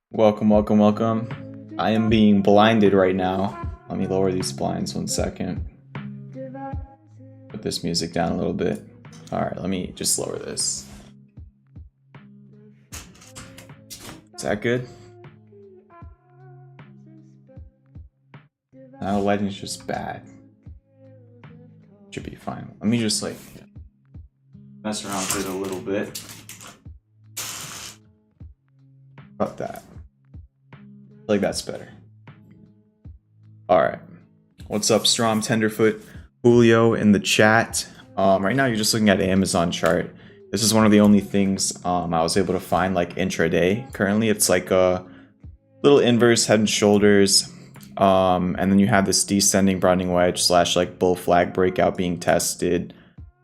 Welcome, welcome, welcome. I am being blinded right now. Let me lower these blinds 1 second. Put this music down a little bit. Alright, let me just lower this. Is that good? Now the lighting's just bad. Should be fine. Let me just like mess around with it a little bit. About that. I feel like that's better. Alright. What's up, Strom, Tenderfoot, Julio in the chat? Right now you're just looking at an Amazon chart. This is one of the only things I was able to find like intraday. Currently it's like a little inverse head and shoulders. And then you have this descending broadening wedge slash like bull flag breakout being tested.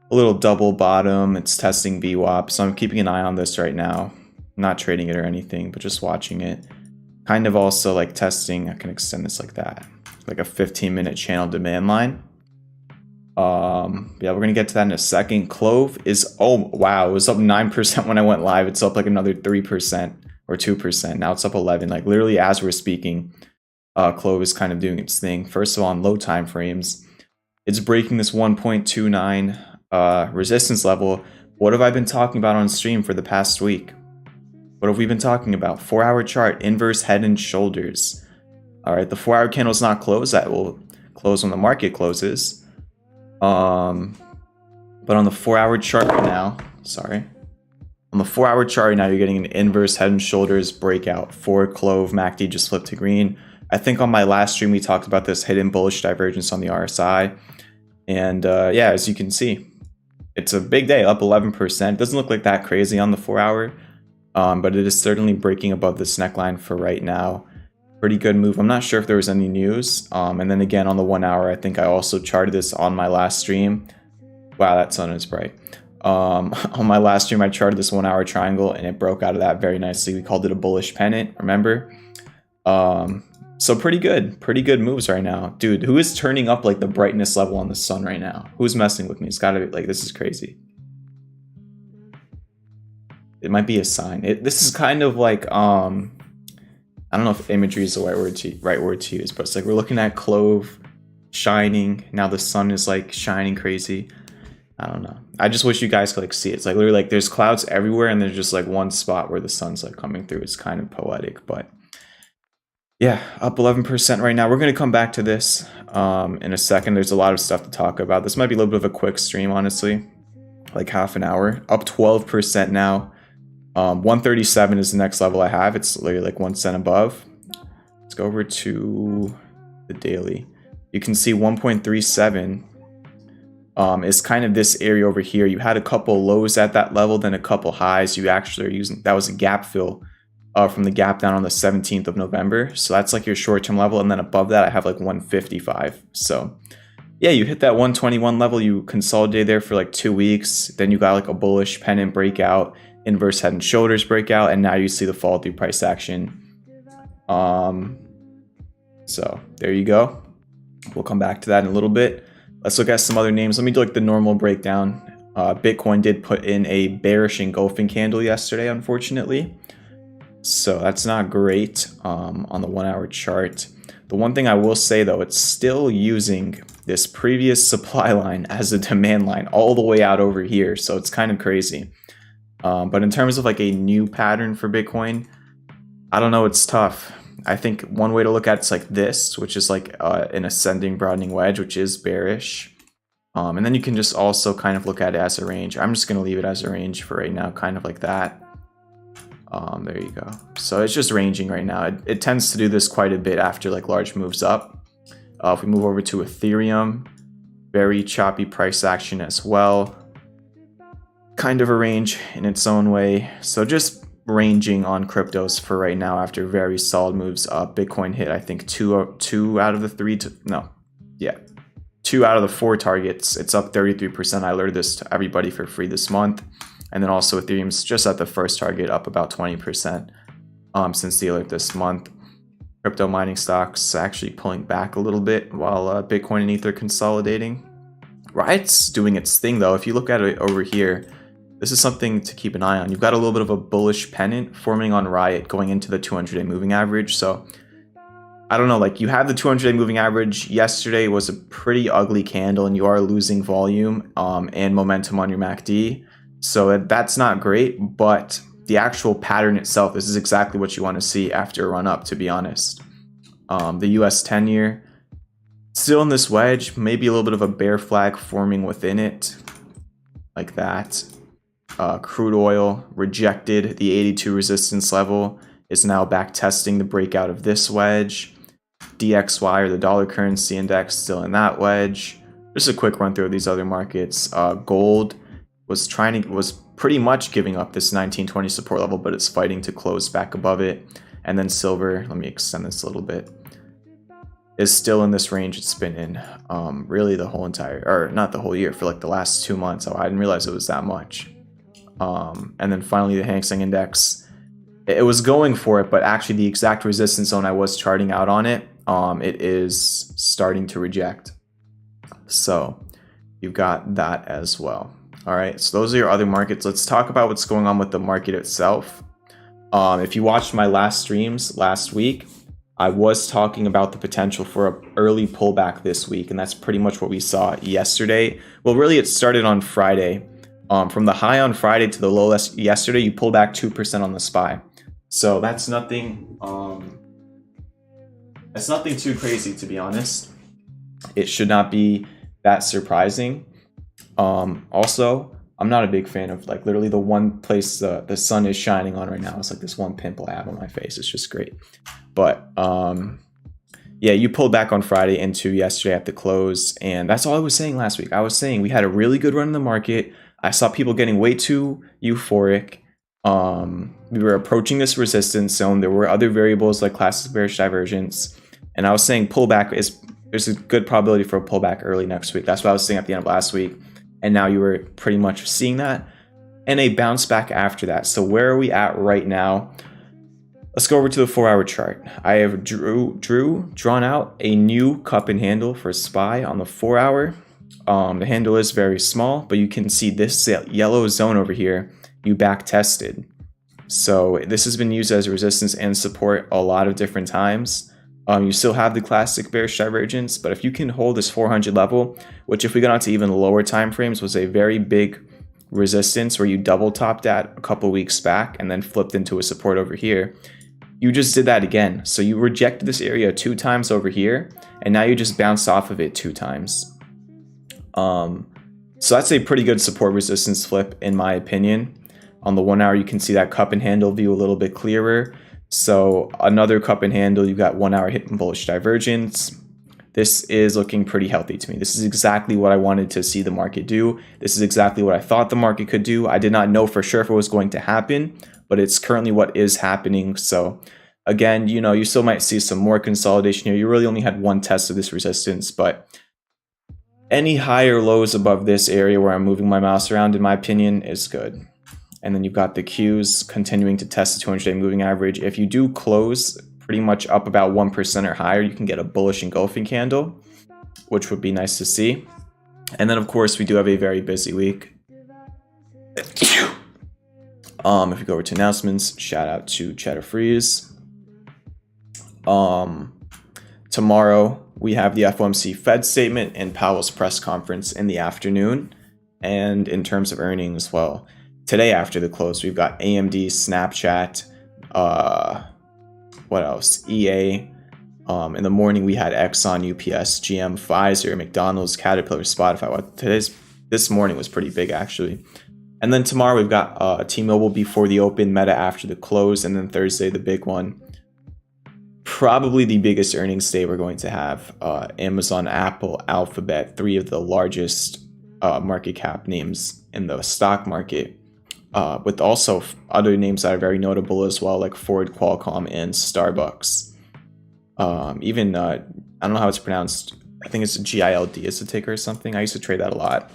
A little double bottom. It's testing VWAP. So I'm keeping an eye on this right now. I'm not trading it or anything, but just watching it. Kind of also like testing, I can extend this like that. Like a 15-minute channel demand line. Yeah, we're gonna get to that in a second. Clove is, oh wow, it was up 9% when I went live. It's up like another 3% or 2%. Now it's up 11. Like literally as we're speaking, Clove is kind of doing its thing. First of all, on low time frames, it's breaking this 1.29 resistance level. What have I been talking about on stream for the past week? What have we been talking about? 4-hour chart, inverse head and shoulders. All right, the 4-hour candle is not closed. That will close when the market closes. But on the 4-hour chart right now, on the 4-hour chart right now, you're getting an inverse head and shoulders breakout. 4 clove MACD just flipped to green. I think on my last stream we talked about this hidden bullish divergence on the RSI, and yeah, as you can see, it's a big day, up 11%. Doesn't look like that crazy on the 4-hour, but it is certainly breaking above this neckline for right now. Pretty good move. I'm not sure if there was any news. And then again on the 1-hour, I think I also charted this on my last stream. Wow, that sun is bright. On my last stream, I charted this 1-hour triangle and it broke out of that very nicely. We called it a bullish pennant, remember? So pretty good moves right now. Dude, who is turning up like the brightness level on the sun right now? Who's messing with me? It's gotta be like, this is crazy. It might be a sign. This is kind of like, I don't know if imagery is the right word to use, but it's like we're looking at clove shining. Now the sun is like shining crazy. I don't know. I just wish you guys could like see it. It's like literally like there's clouds everywhere and there's just like one spot where the sun's like coming through. It's kind of poetic, but yeah, up 11% right now. We're going to come back to this in a second. There's a lot of stuff to talk about. This might be a little bit of a quick stream, honestly, like half an hour. Up 12% now. 137 is the next level I have. It's literally like 1 cent above. Let's go over to the daily. You can see 1.37 is kind of this area over here. You had a couple lows at that level, then a couple highs. You actually are using, that was a gap fill from the gap down on the 17th of November. So that's like your short-term level. And then above that, I have like 155. So yeah, you hit that 121 level. You consolidated there for like 2 weeks. Then you got like a bullish pennant breakout, inverse head and shoulders breakout, and now you see the fall through price action. So there you go. We'll come back to that in a little bit. Let's look at some other names. Let me do like the normal breakdown. Bitcoin did put in a bearish engulfing candle yesterday, unfortunately. So that's not great on the 1-hour chart. The one thing I will say though, it's still using this previous supply line as a demand line all the way out over here. So it's kind of crazy. But in terms of like a new pattern for Bitcoin, I don't know, it's tough. I think one way to look at it's like this, which is like an ascending broadening wedge, which is bearish. And then you can just also kind of look at it as a range. I'm just going to leave it as a range for right now, kind of like that. There you go. So it's just ranging right now. It tends to do this quite a bit after like large moves up. If we move over to Ethereum, very choppy price action as well. Kind of a range in its own way. So just ranging on cryptos for right now after very solid moves up. Bitcoin hit, I think, two out of the 2 out of the 4 targets. It's up 33%. I alerted this to everybody for free this month. And then also Ethereum's just at the first target, up about 20% since the alert this month. Crypto mining stocks actually pulling back a little bit while Bitcoin and Ether consolidating. Riot's doing its thing though. If you look at it over here, this is something to keep an eye on. You've got a little bit of a bullish pennant forming on Riot going into the 200-day moving average. So I don't know, like you have the 200-day moving average. Yesterday was a pretty ugly candle and you are losing volume and momentum on your MACD. So that's not great, but the actual pattern itself, this is exactly what you want to see after a run up, to be honest. The US 10-year still in this wedge, maybe a little bit of a bear flag forming within it like that. Crude oil rejected the 82 resistance level, is now back testing the breakout of this wedge. DXY, or the dollar currency index, still in that wedge. Just a quick run through of these other markets. Gold was pretty much giving up this 1920 support level, but it's fighting to close back above it. And then silver, let me extend this a little bit, is still in this range it's been in really the whole entire, or not the whole year, for like the last 2 months. Oh, I didn't realize it was that much. And then finally the Hang Seng Index, it was going for it, but actually the exact resistance zone I was charting out on it, it is starting to reject. So you've got that as well. All right, so those are your other markets. Let's talk about what's going on with the market itself. If you watched my last streams last week, I was talking about the potential for an early pullback this week, and that's pretty much what we saw yesterday. Well, really, it started on Friday. From the high on Friday to the low yesterday, you pulled back 2% on the SPY. So that's nothing It's nothing too crazy, to be honest. It should not be that surprising. Also, I'm not a big fan of like literally the one place the sun is shining on right now. It's like this one pimple I have on my face. It's just great. But yeah, you pulled back on Friday into yesterday at the close, and that's all I was saying last week. I was saying we had a really good run in the market. I saw people getting way too euphoric. We were approaching this resistance zone. There were other variables like classic bearish divergence, and I was saying pullback there's a good probability for a pullback early next week. That's what I was saying at the end of last week, and now you were pretty much seeing that, and a bounce back after that. So where are we at right now? Let's go over to the 4-hour chart. I have drawn out a new cup and handle for SPY on the 4-hour. The handle is very small, but you can see this yellow zone over here, you back tested. So this has been used as resistance and support a lot of different times. You still have the classic bearish divergence, but if you can hold this 400 level, which if we got onto even lower time frames was a very big resistance where you double topped at a couple weeks back and then flipped into a support over here. You just did that again. So you rejected this area 2 times over here, and now you just bounced off of it 2 times. So that's a pretty good support resistance flip in my opinion. On the 1-hour, you can see that cup and handle view a little bit clearer. So another cup and handle, you've got 1-hour hitting bullish divergence. This is looking pretty healthy to me. This is exactly what I wanted to see the market do. This is exactly what I thought the market could do. I did not know for sure if it was going to happen, but it's currently what is happening. So again, you know, you still might see some more consolidation here. You really only had one test of this resistance, but any higher lows above this area where I'm moving my mouse around, in my opinion, is good. And then you've got the Qs continuing to test the 200-day moving average. If you do close pretty much up about 1% or higher, you can get a bullish engulfing candle, which would be nice to see. And then, of course, we do have a very busy week. If we go over to announcements, shout out to Cheddar Freeze. Tomorrow, we have the FOMC Fed statement and Powell's press conference in the afternoon. And in terms of earnings, well, today after the close, we've got AMD, Snapchat, what else? EA. In the morning, we had Exxon, UPS, GM, Pfizer, McDonald's, Caterpillar, Spotify. This morning was pretty big, actually. And then tomorrow, we've got T-Mobile before the open, Meta after the close, and then Thursday, the big one. Probably the biggest earnings day we're going to have. Amazon, Apple, Alphabet, 3 of the largest market cap names in the stock market. With also other names that are very notable as well, like Ford, Qualcomm, and Starbucks. Even, I don't know how it's pronounced. I think it's GILD is the ticker or something. I used to trade that a lot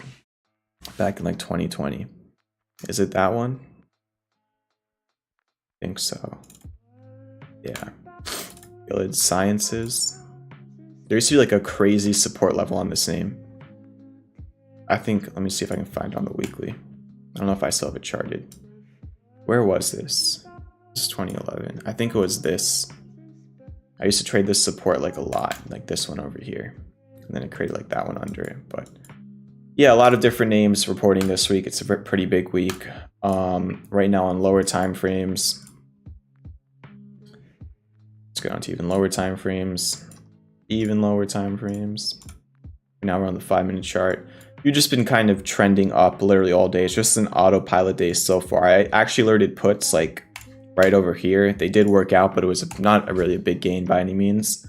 back in like 2020. Is it that one? I think so. Yeah. Gilead Sciences. There used to be like a crazy support level on this name. I think, let me see if I can find it on the weekly. I don't know if I still have it charted. Where was this? This is 2011. I think it was this. I used to trade this support like a lot, like this one over here. And then it created like that one under it. But yeah, a lot of different names reporting this week. It's a pretty big week. Right now on lower time frames. Let's go on to even lower time frames. Even lower time frames. Now we're on the 5-minute chart. You've just been kind of trending up literally all day. It's just an autopilot day so far. I actually alerted puts like right over here. They did work out, but it was not really a big gain by any means.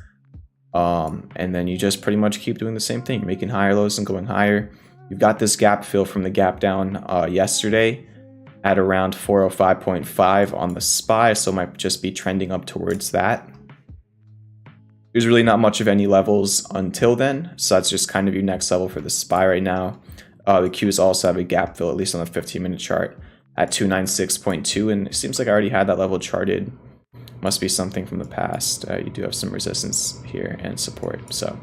And then you just pretty much keep doing the same thing, making higher lows and going higher. You've got this gap fill from the gap down yesterday at around 405.5 on the SPY, so it might just be trending up towards that. There's really not much of any levels until then, so that's just kind of your next level for the SPY right now. The Qs also have a gap fill, at least on the 15-minute chart, at 296.2, and it seems like I already had that level charted. Must be something from the past. You do have some resistance here and support, so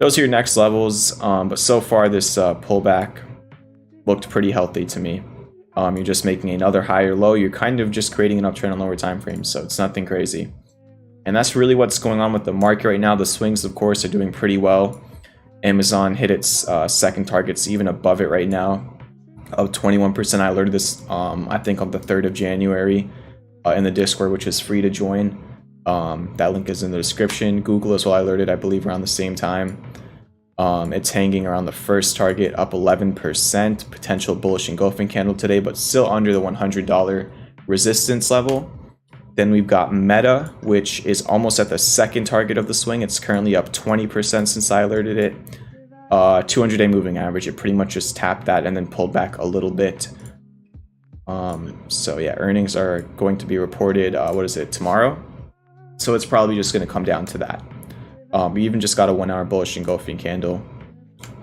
those are your next levels. But so far, this pullback looked pretty healthy to me. You're just making another higher low. You're kind of just creating an uptrend on lower time frames, so it's nothing crazy. And that's really what's going on with the market right now. The swings, of course, are doing pretty well. Amazon hit its second targets, even above it right now, of 21%. I alerted this, I think, on the 3rd of January in the Discord, which is free to join. That link is in the description. Google as well, I alerted, I believe, around the same time. It's hanging around the first target, up 11%. Potential bullish engulfing candle today, but still under the $100 resistance level. Then we've got Meta, which is almost at the second target of the swing. It's currently up 20% since I alerted it. 200-day moving average, it pretty much just tapped that and then pulled back a little bit. So yeah, earnings are going to be reported, what is it, tomorrow? So it's probably just going to come down to that. We even just got a 1 hour bullish engulfing candle.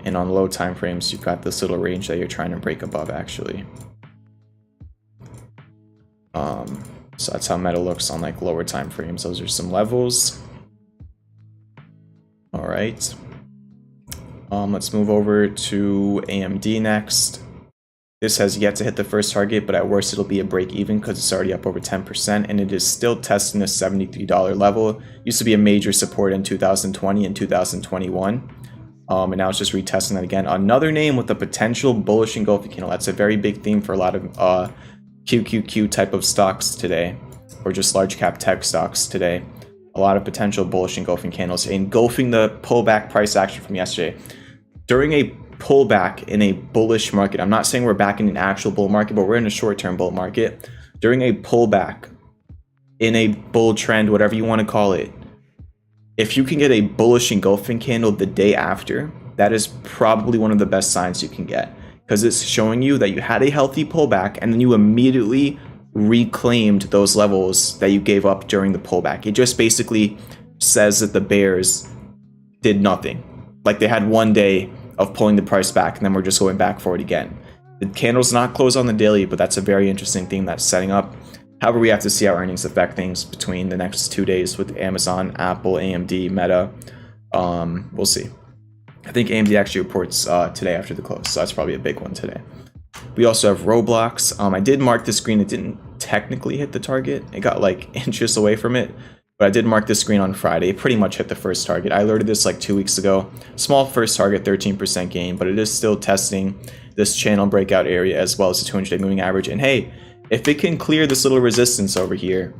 And on low time frames, you've got this little range that you're trying to break above, actually. So that's how Meta looks on like lower time frames. Those are some levels. All right. Let's move over to AMD next. This has yet to hit the first target, but at worst it'll be a break even because it's already up over 10%, and it is still testing the $73 level. Used to be a major support in 2020 and 2021. And now it's just retesting that again. Another name with a potential bullish engulfing candle. That's a very big theme for a lot of QQQ type of stocks today, or just large cap tech stocks today. A lot of potential bullish engulfing candles, engulfing the pullback price action from yesterday. During a pullback in a bullish market, I'm not saying we're back in an actual bull market, but we're in a short-term bull market. During a pullback in a bull trend, whatever you want to call it, if you can get a bullish engulfing candle the day after, that is probably one of the best signs you can get, because it's showing you that you had a healthy pullback and then you immediately reclaimed those levels that you gave up during the pullback. It just basically says that the bears did nothing. Like they had one day of pulling the price back and then we're just going back for it again. The candle's not closed on the daily, but that's a very interesting theme that's setting up. However, we have to see how earnings affect things between the next 2 days with Amazon, Apple, AMD, Meta. We'll see. I think AMD actually reports today after the close, so that's probably a big one today. We also have Roblox. I did mark the screen. It didn't technically hit the target. It got like inches away from it, but I did mark the screen on Friday. It pretty much hit the first target. I alerted this like 2 weeks ago. Small first target, 13% gain, but it is still testing this channel breakout area as well as the 200-day moving average. And hey, if it can clear this little resistance over here,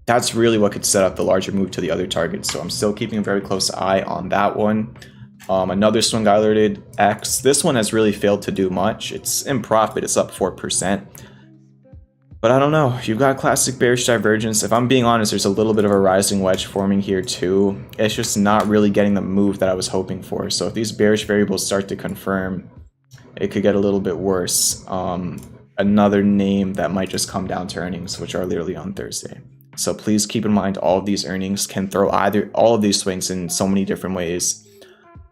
that's really what could set up the larger move to the other targets. So I'm still keeping a very close eye on that one. Another swing I alerted, X. This one has really failed to do much. It's in profit. It's up 4%. But I don't know. You've got classic bearish divergence. If I'm being honest, there's a little bit of a rising wedge forming here too. It's just not really getting the move that I was hoping for. So if these bearish variables start to confirm, it could get a little bit worse. Another name that might just come down to earnings, which are literally on Thursday. So please keep in mind all of these earnings can throw either all of these swings in so many different ways.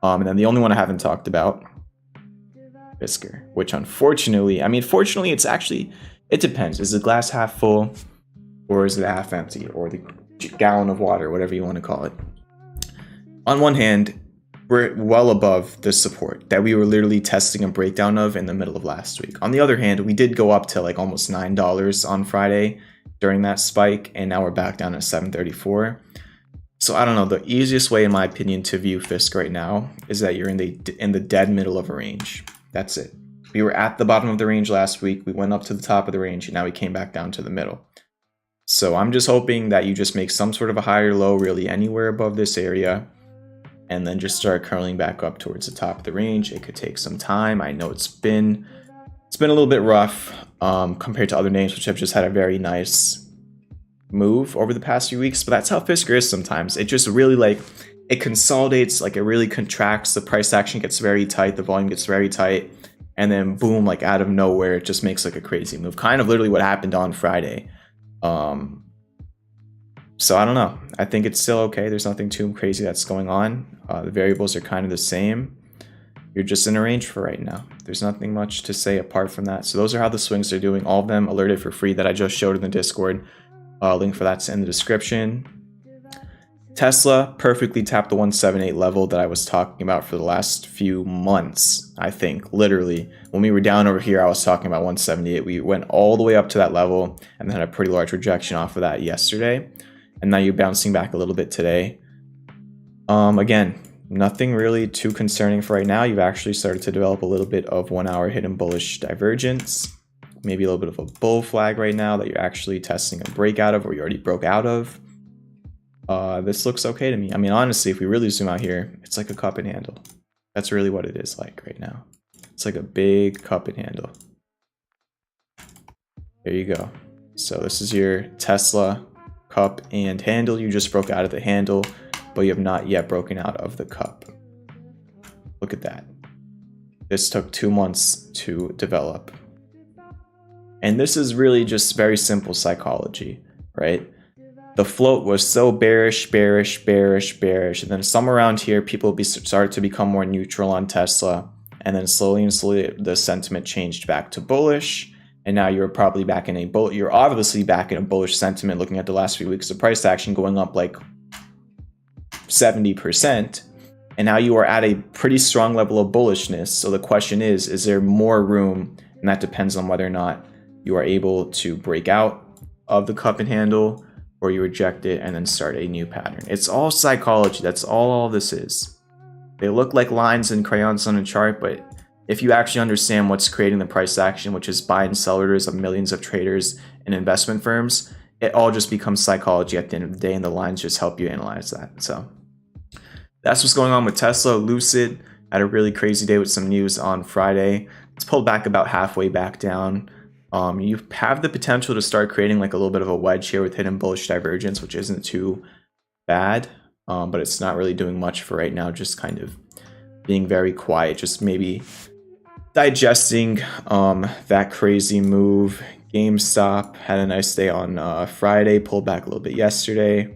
And then the only one I haven't talked about, Fisker, which unfortunately, fortunately, it's actually, it depends. Is the glass half full or is it half empty, or the gallon of water, whatever you want to call it? On one hand, we're well above the support that we were literally testing a breakdown of in the middle of last week. On the other hand, we did go up to like almost $9 on Friday during that spike, and now we're back down at $7.34. So I don't know, the easiest way in my opinion to view Fisk right now is that you're in the dead middle of a range. That's it. We were at the bottom of the range last week, we went up to the top of the range, and now we came back down to the middle. So I'm just hoping that you just make some sort of a higher low really anywhere above this area, and then just start curling back up towards the top of the range. It could take some time. I know it's been a little bit rough compared to other names which have just had a very nice move over the past few weeks, but that's how Fisker is sometimes. It just really it consolidates, like it really contracts, the price action gets very tight, the volume gets very tight, and then boom, like out of nowhere, it just makes like a crazy move. Kind of literally what happened on Friday. So I don't know. I think it's still okay. There's nothing too crazy that's going on. The variables are kind of the same. You're just in a range for right now. There's nothing much to say apart from that. So those are how the swings are doing. All of them alerted for free that I just showed in the Discord. Link for that's in the description. Tesla perfectly tapped the 178 level that I was talking about for the last few months. I think literally when we were down over here, I was talking about 178. We went all the way up to that level and then had a pretty large rejection off of that yesterday. And now you're bouncing back a little bit today. Again, nothing really too concerning for right now. You've actually started to develop a little bit of 1 hour hidden bullish divergence. Maybe a little bit of a bull flag right now that you're actually testing a breakout of, or you already broke out of. This looks okay to me. I mean, honestly, if we really zoom out here, it's like a cup and handle. That's really what it is like right now. It's like a big cup and handle. There you go. So this is your Tesla cup and handle. You just broke out of the handle, but you have not yet broken out of the cup. Look at that. This took 2 months to develop. And this is really just very simple psychology, right? The float was so bearish, bearish, bearish, bearish. And then somewhere around here, people started to become more neutral on Tesla. And then slowly and slowly, the sentiment changed back to bullish. And now you're probably back in a bull. You're obviously back in a bullish sentiment looking at the last few weeks of price action going up like 70%. And now you are at a pretty strong level of bullishness. So the question is there more room? And that depends on whether or not you are able to break out of the cup and handle, or you reject it and then start a new pattern. It's all psychology. That's all this is. They look like lines and crayons on a chart, but if you actually understand what's creating the price action, which is buy and sell orders of millions of traders and investment firms, it all just becomes psychology at the end of the day, and the lines just help you analyze that. So that's what's going on with Tesla. Lucid had a really crazy day with some news on Friday. It's pulled back about halfway back down. You have the potential to start creating like a little bit of a wedge here with hidden bullish divergence, which isn't too bad, but it's not really doing much for right now, just kind of being very quiet, just maybe digesting that crazy move. GameStop had a nice day on Friday, pulled back a little bit yesterday.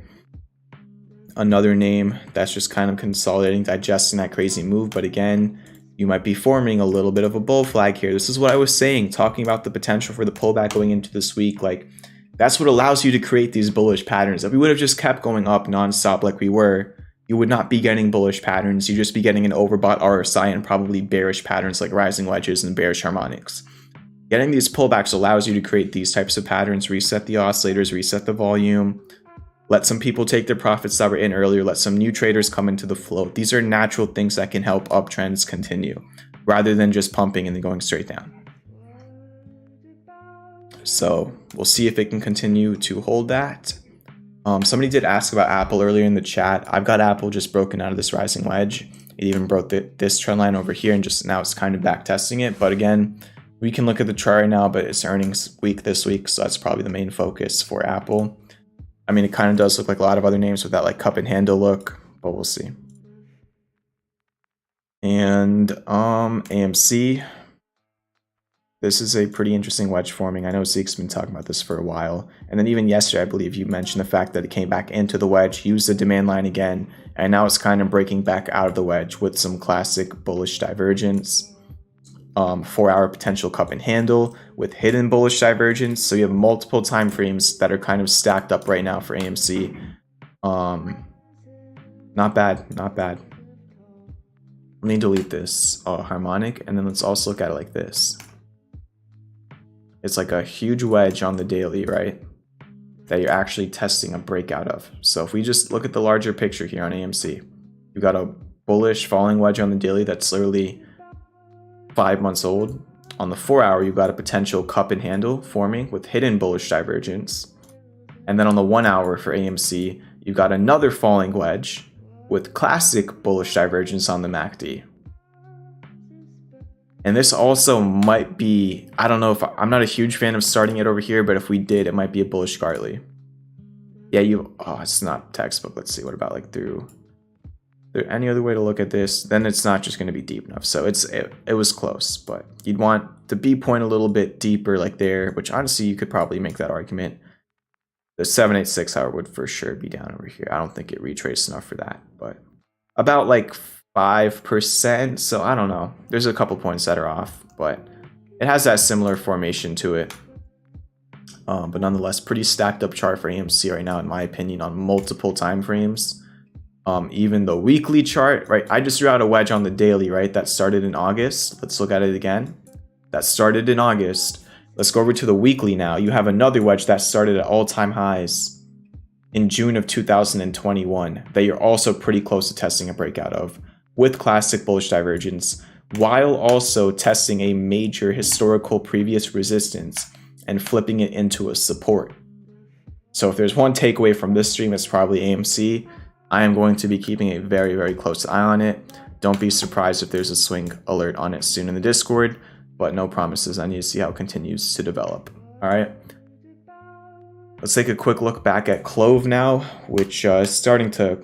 Another name that's just kind of consolidating, digesting that crazy move, but again, you might be forming a little bit of a bull flag here. This is what I was saying, talking about the potential for the pullback going into this week. Like, that's what allows you to create these bullish patterns. If we would have just kept going up nonstop like we were, you would not be getting bullish patterns. You'd just be getting an overbought RSI and probably bearish patterns like rising wedges and bearish harmonics. Getting these pullbacks allows you to create these types of patterns, reset the oscillators, reset the volume, let some people take their profits that were in earlier, let some new traders come into the float. These are natural things that can help uptrends continue rather than just pumping and then going straight down. So we'll see if it can continue to hold that. Somebody did ask about Apple earlier in the chat. I've got Apple just broken out of this rising wedge. It even broke this trend line over here, and just now it's kind of back testing it. But again, we can look at the chart right now, but it's earnings week this week, so that's probably the main focus for Apple. I mean, it kind of does look like a lot of other names with that like cup and handle look, but we'll see. And AMC, this is a pretty interesting wedge forming. I know Zeke's been talking about this for a while. And then even yesterday, I believe you mentioned the fact that it came back into the wedge, used the demand line again, and now it's kind of breaking back out of the wedge with some classic bullish divergence. 4-hour potential cup and handle with hidden bullish divergence. So you have multiple time frames that are kind of stacked up right now for AMC. Not bad, not bad. Let me delete this harmonic, and then let's also look at it like this. It's like a huge wedge on the daily, right? That you're actually testing a breakout of. So if we just look at the larger picture here on AMC, you've got a bullish falling wedge on the daily that's literally 5 months old. On the 4-hour, you've got a potential cup and handle forming with hidden bullish divergence. And then on the 1-hour for AMC, you've got another falling wedge with classic bullish divergence on the MACD. And this also might be, I don't know if I'm not a huge fan of starting it over here, but if we did, it might be a bullish Gartley. Yeah, it's not textbook. Let's see, what about like through any other way to look at this? Then it's not just going to be deep enough. So it was close, but you'd want the B point a little bit deeper like there, which honestly you could probably make that argument. The 786 hour would for sure be down over here. I don't think it retraced enough for that, but about like 5%. So I don't know. There's a couple points that are off, but it has that similar formation to it. But nonetheless, pretty stacked up chart for AMC right now, in my opinion, on multiple time frames. Even the weekly chart, right? I just drew out a wedge on the daily, right? That started in August. Let's look at it again. That started in August. Let's go over to the weekly now. You have another wedge that started at all-time highs in June of 2021 that you're also pretty close to testing a breakout of with classic bullish divergence, while also testing a major historical previous resistance and flipping it into a support. So if there's one takeaway from this stream, it's probably AMC. I am going to be keeping a very, very close eye on it. Don't be surprised if there's a swing alert on it soon in the Discord, but no promises. I need to see how it continues to develop. All right. Let's take a quick look back at clov now, which is starting to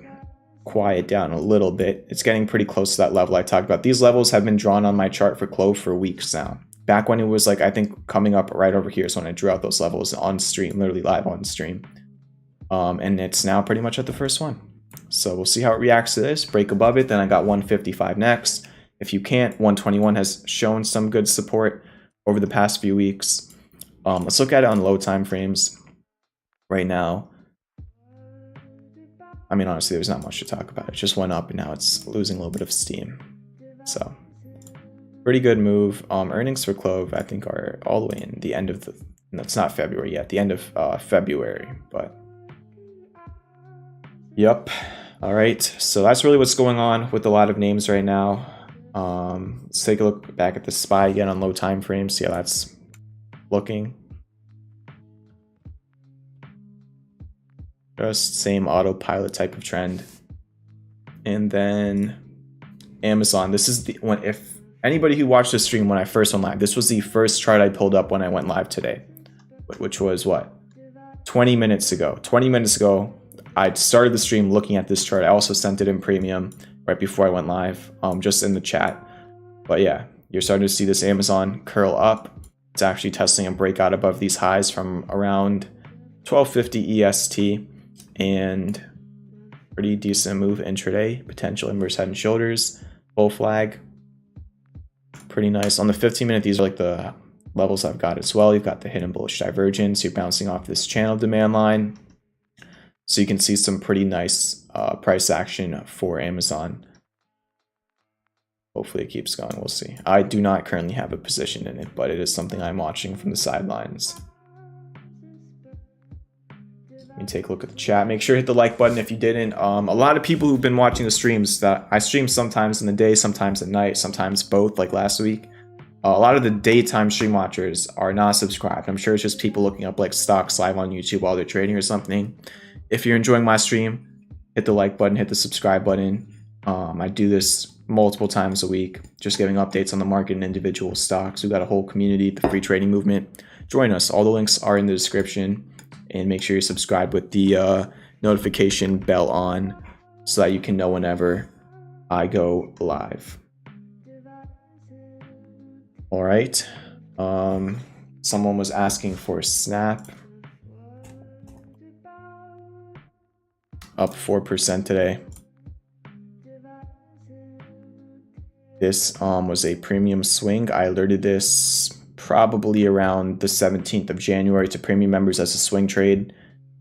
quiet down a little bit. It's getting pretty close to that level I talked about. These levels have been drawn on my chart for clov for weeks now. Back when it was like, I think coming up right over here is when I drew out those levels on stream, literally live on stream. And it's now pretty much at the first one. So we'll see how it reacts to this. Break above it, then I got 155 next. If you can't, 121 has shown some good support over the past few weeks. Let's look at it on low time frames right now. I mean, honestly, there's not much to talk about. It just went up and now it's losing a little bit of steam. So pretty good move. Earnings for clov, I think, are all the way in the end of the, no, it's not February yet, the end of February, but yep. All right, so that's really what's going on with a lot of names right now. Let's take a look back at the SPY again on low time frames, see how that's looking. Just same autopilot type of trend. And then Amazon, this is the one, if anybody who watched the stream when I first went live, this was the first chart I pulled up when I went live today, which was what, 20 minutes ago. 20 minutes ago, I started the stream looking at this chart. I also sent it in premium right before I went live, just in the chat. But yeah, you're starting to see this Amazon curl up. It's actually testing a breakout above these highs from around 1250 EST, and pretty decent move intraday, potential inverse head and shoulders, bull flag. Pretty nice. On the 15-minute, these are like the levels I've got as well. You've got the hidden bullish divergence. You're bouncing off this channel demand line. So you can see some pretty nice price action for Amazon. Hopefully it keeps going. We'll see. I do not currently have a position in it, but it is something I'm watching from the sidelines. Let me take a look at the chat. Make sure to hit the like button if you didn't. A lot of people who've been watching the streams, that I stream sometimes in the day, sometimes at night, sometimes both, like last week. A lot of the daytime stream watchers are not subscribed. I'm sure it's just people looking up like stocks live on YouTube while they're trading or something. If you're enjoying my stream, hit the like button, hit the subscribe button. I do this multiple times a week, just giving updates on the market and individual stocks. We've got a whole community, the free trading movement. Join us. All the links are in the description. And make sure you subscribe with the notification bell on so that you can know whenever I go live. All right. Someone was asking for Snap. Up 4% today. This was a premium swing. I alerted this probably around the 17th of January to premium members as a swing trade.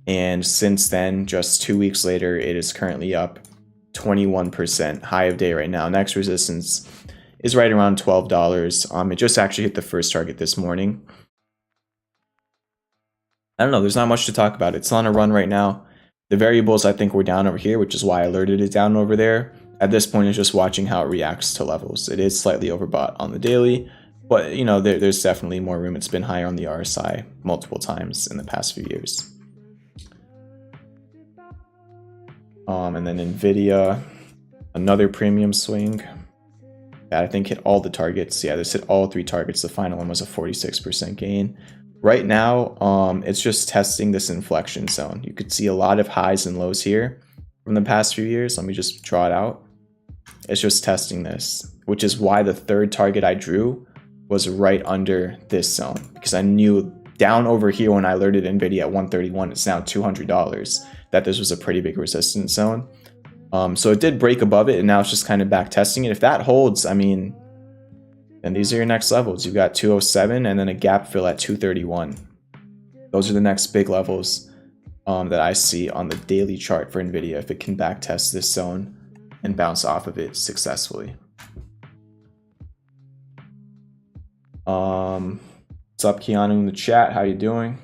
And since then, just 2 weeks later, it is currently up 21%, high of day right now. Next resistance is right around $12. It just actually hit the first target this morning. I don't know, there's not much to talk about. It's on a run right now. The variables, I think, were down over here, which is why I alerted it down over there. At this point, it's just watching how it reacts to levels. It is slightly overbought on the daily, but you know, there's definitely more room. It's been higher on the RSI multiple times in the past few years. And then Nvidia, another premium swing that I think hit all the targets. Yeah, this hit all 3 targets. The final one was a 46% gain. Right now, it's just testing this inflection zone. You could see a lot of highs and lows here from the past few years. Let me just draw it out. It's just testing this, which is why the third target I drew was right under this zone, because I knew down over here when I alerted Nvidia at 131, it's now $200, that this was a pretty big resistance zone. So it did break above it, and now it's just kind of back testing it. If that holds, I mean, then these are your next levels. You've got 207 and then a gap fill at 231. Those are the next big levels that I see on the daily chart for Nvidia, if it can back test this zone and bounce off of it successfully. What's up, Keanu, in the chat? How you doing?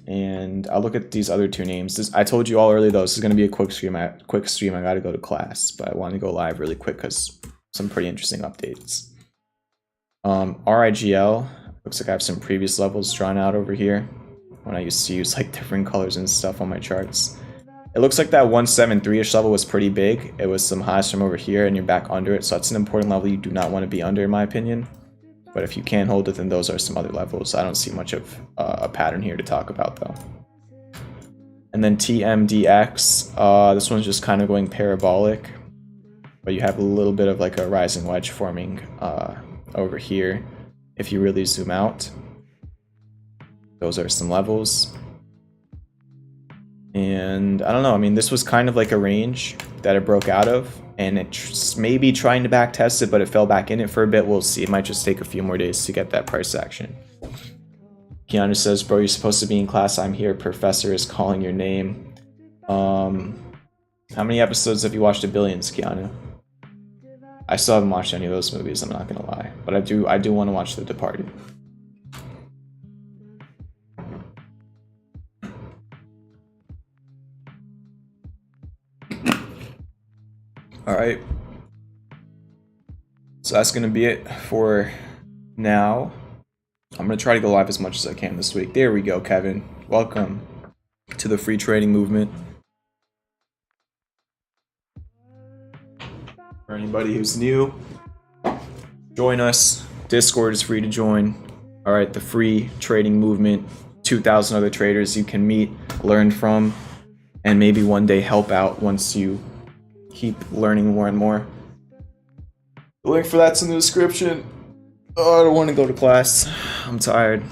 And I'll look at these other 2 names. I told you all earlier, though, this is going to be a quick stream. I got to go to class, but I want to go live really quick because some pretty interesting updates. RIGL, looks like I have some previous levels drawn out over here. when I used to use like different colors and stuff on my charts. It looks like that 173-ish level was pretty big. It was some highs from over here and you're back under it. So that's an important level you do not want to be under in my opinion. But if you can't hold it, then those are some other levels. I don't see much of a pattern here to talk about though. And then TMDX, this one's just kind of going parabolic. But you have a little bit of like a rising wedge forming over here if you really zoom out. Those are some levels. And I don't know, I mean, this was kind of like a range that it broke out of, and it's maybe trying to back test it, but it fell back in it for a bit. We'll see. It might just take a few more days to get that price action. Keanu says, bro, you're supposed to be in class. I'm here. Professor is calling your name. How many episodes have you watched of Billions, Keanu? I still haven't watched any of those movies, I'm not gonna lie. But I do want to watch The Departed. Alright, so that's going to be it for now. I'm going to try to go live as much as I can this week. There we go, Kevin. Welcome to the free trading movement. For anybody who's new, join us. Discord is free to join. Alright, the free trading movement. 2,000 other traders you can meet, learn from, and maybe one day help out once you keep learning more and more. The link for that's in the description. Oh, I don't want to go to class. I'm tired.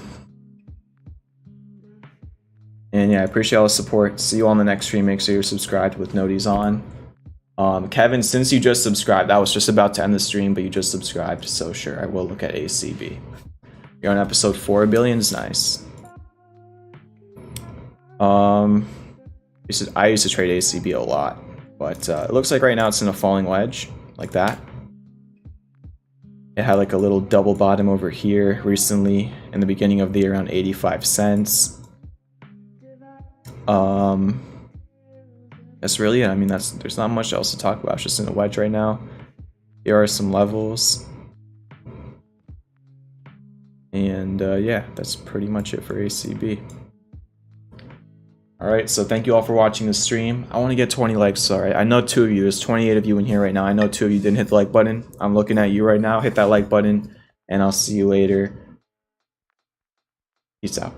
And yeah, I appreciate all the support. See you on the next stream. Make sure you're subscribed with noties on. Kevin, since you just subscribed, I was just about to end the stream, but you just subscribed, so sure, I will look at ACB. You're on episode 4 of Billions, nice. I used to trade ACB a lot. But it looks like right now it's in a falling wedge, like that. It had like a little double bottom over here recently in the beginning of the year around 85 cents. That's really it. I mean, there's not much else to talk about. It's just in a wedge right now. Here are some levels. And yeah, that's pretty much it for ACB. Alright, so thank you all for watching the stream. I want to get 20 likes, sorry. I know 2 of you, there's 28 of you in here right now. I know 2 of you didn't hit the like button. I'm looking at you right now. Hit that like button, and I'll see you later. Peace out.